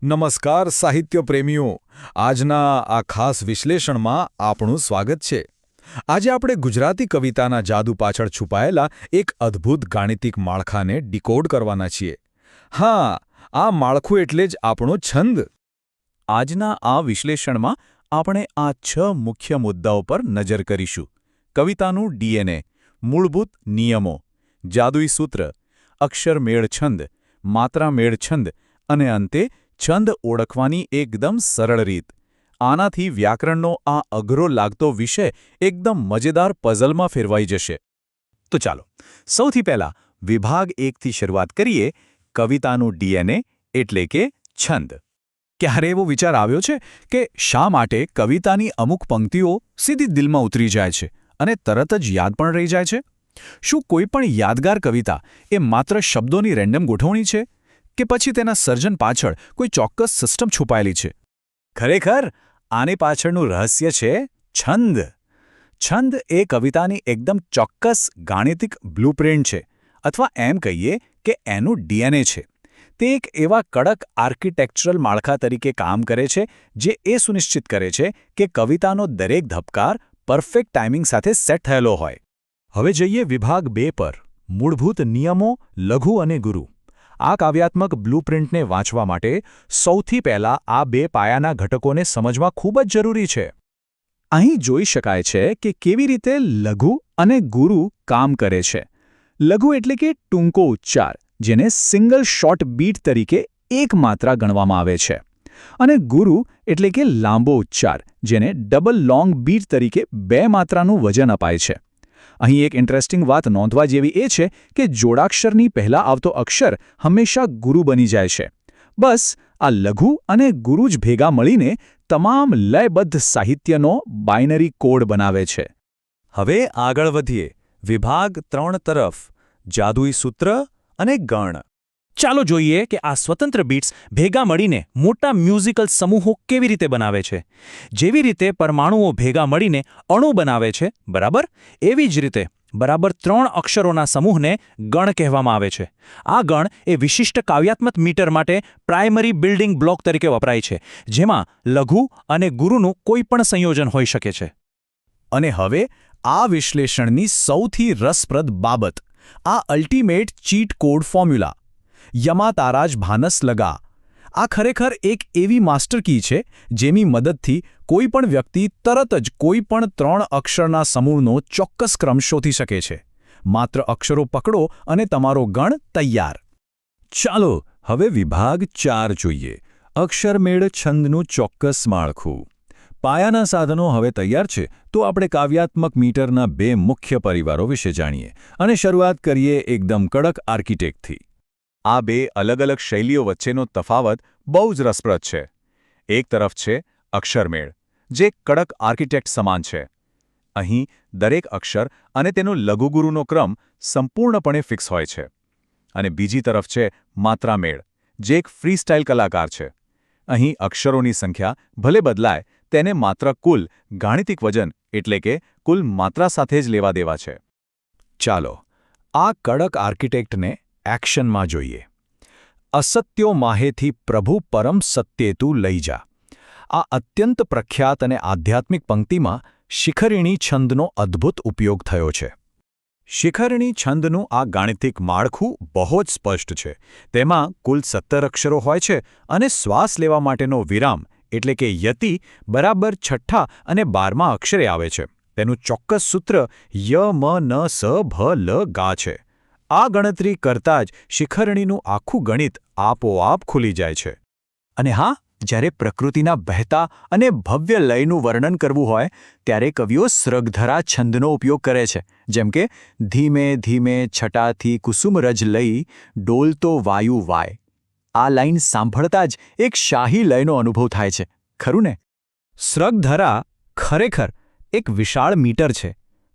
નમસ્કાર સાહિત્ય પ્રેમીઓ, આજના આ ખાસ વિશ્લેષણમાં આપનું સ્વાગત છે. આજે આપણે ગુજરાતી કવિતાના જાદુ પાછળ છુપાયેલા એક અદ્ભુત ગાણિતિક માળખાને ડીકોડ કરવાના છીએ. હા, આ માળખું એટલે જ આપણો છંદ. આજના આ વિશ્લેષણમાં આપણે આ 6 મુખ્ય મુદ્દાઓ પર નજર કરીશું. કવિતાનું ડીએનએ, મૂળભૂત નિયમો, જાદુઈ સૂત્ર, અક્ષરમેળ છંદ, માત્રામેળ છંદ અને અંતે છંદ ઓળખવાની એકદમ સરળ રીત. આનાથી વ્યાકરણનો આ અઘરો લાગતો વિષય એકદમ મજેદાર પઝલમાં ફેરવાઈ જશે. તો ચાલો, સૌથી પહેલા વિભાગ 1થી શરૂઆત કરીએ. કવિતાનું ડીએનએ એટલે કે છંદ. ક્યારે એવો વિચાર આવ્યો છે કે શા માટે કવિતાની અમુક પંક્તિઓ સીધી દિલમાં ઉતરી જાય છે અને તરત જ યાદ પણ રહી જાય છે? શું કોઈ પણ યાદગાર કવિતા એ માત્ર શબ્દોની રેન્ડમ ગોઠવણી છે કે પછી તેના સર્જન પાછળ કોઈ ચોક્કસ સિસ્ટમ છુપાયેલી છે? ખરેખર આની પાછળનું રહસ્ય છે છંદ. છંદ એ કવિતાની એકદમ ચોક્કસ ગાણિતિક બ્લુપ્રિન્ટ છે, અથવા એમ કહીએ કે એનું ડીએનએ છે. તે એક એવા કડક આર્કિટેક્ચરલ માળખા તરીકે કામ કરે છે જે એ સુનિશ્ચિત કરે છે કે કવિતાનો દરેક ધબકાર પરફેક્ટ ટાઈમિંગ સાથે સેટ થયેલો હોય. હવે જઈએ વિભાગ 2 પર. મૂળભૂત નિયમો, લઘુ અને ગુરુ. આ કાવ્યાત્મક બ્લુપ્રિન્ટને વાંચવા માટે સૌથી પહેલા આ 2 પાયાના ઘટકોને સમજવા ખૂબ જ જરૂરી છે. અહીં જોઈ શકાય છે કે કેવી રીતે લઘુ અને ગુરુ કામ કરે છે. લઘુ એટલે કે ટૂંકો ઉચ્ચાર, જેને સિંગલ શોર્ટ બીટ તરીકે એક માત્રા ગણવામાં આવે છે, અને ગુરુ એટલે કે લાંબો ઉચ્ચાર, જેને ડબલ લોંગ બીટ તરીકે 2 માત્રાનું વજન અપાય છે. અહીં એક ઇન્ટરેસ્ટિંગ વાત નોંધવા જેવી એ છે કે જોડાક્ષરની પહેલા આવતો અક્ષર હંમેશા ગુરુ બની જાય છે. બસ આ લઘુ અને ગુરુ જ ભેગા મળીને તમામ લયબદ્ધ સાહિત્યનો બાઇનરી કોડ બનાવે છે. હવે આગળ વધીએ વિભાગ 3 તરફ. જાદુઈ સૂત્ર અને ગણ. ચાલો જોઈએ કે આ સ્વતંત્ર બીટ્સ ભેગા મળીને મોટા મ્યુઝિકલ સમૂહો કેવી રીતે બનાવે છે. જેવી રીતે પરમાણુઓ ભેગા મળીને અણુ બનાવે છે, બરાબર, એવી જ રીતે બરાબર 3 અક્ષરોના સમૂહને ગણ કહેવામાં આવે છે. આ ગણ એ વિશિષ્ટ કાવ્યાત્મક મીટર માટે પ્રાઇમરી બિલ્ડિંગ બ્લોક તરીકે વપરાય છે, જેમાં લઘુ અને ગુરુનું કોઈ પણ સંયોજન હોઈ શકે છે. અને હવે આ વિશ્લેષણની સૌથી રસપ્રદ બાબત, આ અલ્ટિમેટ ચીટ કોડ ફોર્મ્યુલા, યમા તારાજ ભાનસ લગા. આ ખરેખર એક એવી માસ્ટર કી છે જેની મદદથી કોઈ પણ વ્યક્તિ તરત જ કોઈ પણ 3 અક્ષરના સમૂહનો ચોક્કસ ક્રમ શોધી શકે છે. માત્ર અક્ષરો પકડો અને તમારો ગણ તૈયાર. ચાલો હવે વિભાગ 4 જોઈએ. અક્ષરમેળ છંદનું ચોક્કસ માળખું. પાયાના સાધનો હવે તૈયાર છે, તો આપણે કાવ્યાત્મક મીટરના 2 મુખ્ય પરિવારો વિશે જાણીએ અને શરૂઆત કરીએ એકદમ કડક આર્કિટેક્ટથી. આ 2 અલગ અલગ શૈલીઓ વચ્ચેનો તફાવત બહુ જ રસપ્રદ છે. એક તરફ છે અક્ષરમેળ, જે કડક આર્કિટેક્ટ સમાન છે. અહીં દરેક અક્ષર અને તેનો લઘુગુરુનો ક્રમ સંપૂર્ણપણે ફિક્સ હોય છે. અને બીજી તરફ છે માત્રામેળ, જે એક ફ્રીસ્ટાઇલ કલાકાર છે. અહીં અક્ષરોની સંખ્યા ભલે બદલાય, તેને માત્ર કુલ ગાણિતિક વજન એટલે કે કુલ માત્રા સાથે જ લેવા દેવા છે. ચાલો આ કડક આર્કિટેક્ટને એક્શનમાં જોઈએ. અસત્યો માહેથી પ્રભુ પરમ સત્યેતુ લઈ જા. આ અત્યંત પ્રખ્યાત અને આધ્યાત્મિક પંક્તિમાં શિખરિણી છંદનો અદ્ભુત ઉપયોગ થયો છે. શિખરિણી છંદનું આ ગાણિતિક માળખું બહુ જ સ્પષ્ટ છે. તેમાં કુલ 17 અક્ષરો હોય છે અને શ્વાસ લેવા માટેનો વિરામ એટલે કે યતિ બરાબર 6ઠ્ઠા અને 12મા અક્ષરે આવે છે. તેનું ચોક્કસ સૂત્ર ય મ ન સ ભ લ ગા છે. આ ગણતરી કરતાં જ શિખરણીનું આખું ગણિત આપોઆપ ખુલી જાય છે. અને હા, જ્યારે પ્રકૃતિના બહેતા અને ભવ્ય લયનું વર્ણન કરવું હોય ત્યારે કવિઓ સ્રગધરા છંદનો ઉપયોગ કરે છે, જેમ કે ધીમે ધીમે છટાથી કુસુમરજ લઈ ડોલતો વાયુ વાય. આ લાઈન સાંભળતા જ એક શાહી લયનો અનુભવ થાય છે, ખરું ને? સ્રગધરા ખરેખર એક વિશાળ મીટર છે,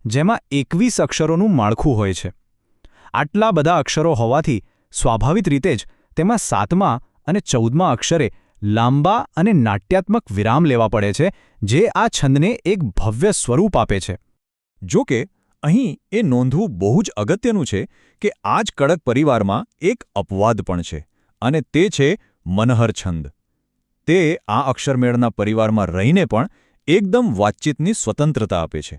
જેમાં 21 અક્ષરોનું માળખું હોય છે. આટલા બધા અક્ષરો હોવાથી સ્વાભાવિક રીતે જ તેમાં 7મા અને 14મા અક્ષરે લાંબા અને નાટ્યાત્મક વિરામ લેવા પડે છે, જે આ છંદને એક ભવ્ય સ્વરૂપ આપે છે. જો કે અહીં એ નોંધવું બહુ જ અગત્યનું છે કે આ જ કડક પરિવારમાં એક અપવાદ પણ છે, અને તે છે મનહર છંદ. તે આ અક્ષરમેળના પરિવારમાં રહીને પણ એકદમ વાતચીતની સ્વતંત્રતા આપે છે.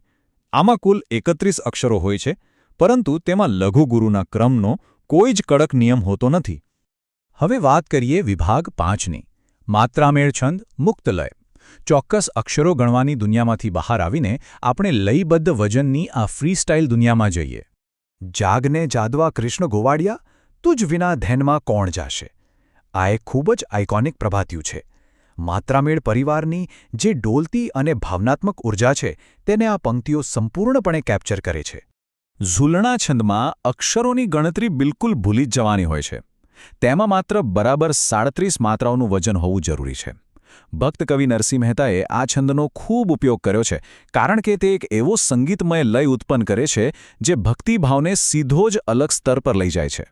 આમાં કુલ 31 અક્ષરો હોય છે, પરંતુ તેમાં લઘુગુરુના ક્રમનો કોઈ જ કડક નિયમ હોતો નથી. હવે વાત કરીએ વિભાગ 5ની, માત્રામેળ છંદ મુક્ત લય. ચોક્કસ અક્ષરો ગણવાની દુનિયામાંથી બહાર આવીને આપણે લયબદ્ધ વજનની આ ફ્રીસ્ટાઇલ દુનિયામાં જઈએ. જાગને જાદવા કૃષ્ણ ગોવાડિયા, તુજ વિના ધ્યાનમાં કોણ જાશે. આ એક ખૂબ જ આઇકોનિક પ્રભાત્યું છે. માત્રામેળ પરિવારની જે ડોલતી અને ભાવનાત્મક ઉર્જા છે તેને આ પંક્તિઓ સંપૂર્ણપણે કેપ્ચર કરે છે. ઝૂલણા છંદમાં અક્ષરોની ગણતરી બિલકુલ ભૂલી જ જવાની હોય છે. તેમાં માત્ર બરાબર 37 માત્રાઓનું વજન હોવું જરૂરી છે. ભક્ત કવિ નરસિંહ મહેતાએ આ છંદનો ખૂબ ઉપયોગ કર્યો છે, કારણ કે તે એક એવો સંગીતમય લય ઉત્પન્ન કરે છે જે ભક્તિભાવને સીધો જ અલગ સ્તર પર લઈ જાય છે.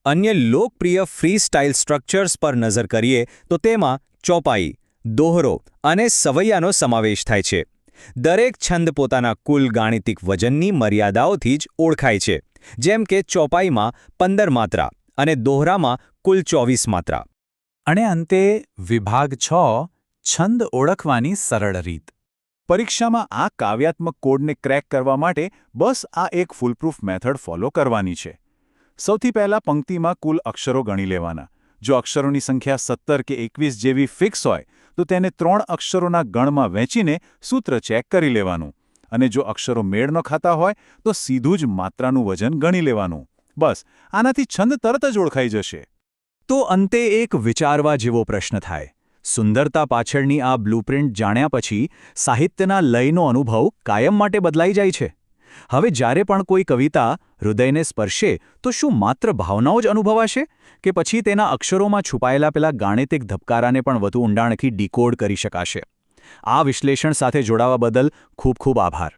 અન્ય લોકપ્રિય ફ્રી સ્ટાઇલ સ્ટ્રક્ચર્સ પર નજર કરીએ તો તેમાં ચોપાઈ, દોહરો અને સવૈયાનો સમાવેશ થાય છે. દરેક છંદ પોતાના કુલ ગાણિતિક વજનની મર્યાદાઓથી જ ઓળખાય છે, જેમ કે ચોપાઈમાં 15 માત્રા અને દોહરામાં કુલ 24 માત્રા. અને અંતે વિભાગ 6, છંદ ઓળખવાની સરળ રીત. પરીક્ષામાં આ કાવ્યાત્મક કોડને ક્રેક કરવા માટે બસ આ એક ફૂલપ્રૂફ મેથડ ફોલો કરવાની છે. સૌથી પહેલા પંક્તિમાં કુલ અક્ષરો ગણી લેવાના. જો અક્ષરોની સંખ્યા 17 કે 21 જેવી ફિક્સ હોય તો તેને 3 અક્ષરોના ગણમાં વહેંચીને સૂત્ર ચેક કરી લેવાનું. અને જો અક્ષરો મેળ ન ખાતા હોય તો સીધું જ માત્રાનું વજન ગણી લેવાનું. બસ, આનાથી છંદ તરત જ ઓળખાઈ જશે. તો અંતે એક વિચારવા જેવો પ્રશ્ન થાય. સુંદરતા પાછળની આ બ્લુપ્રિન્ટ જાણ્યા પછી સાહિત્યના લયનો અનુભવ કાયમ માટે બદલાઈ જાય છે. હવે જ્યારે પણ કોઈ કવિતા હૃદયને સ્પર્શે તો શું માત્ર ભાવનાઓ જ અનુભવાશે કે પછી તેના અક્ષરોમાં છુપાયેલા પેલા ગાણિતિક ધબકારાને પણ વધુ ઊંડાણથી ડીકોડ કરી શકાશે? આ વિશ્લેષણ સાથે જોડાવા બદલ ખૂબ ખૂબ આભાર.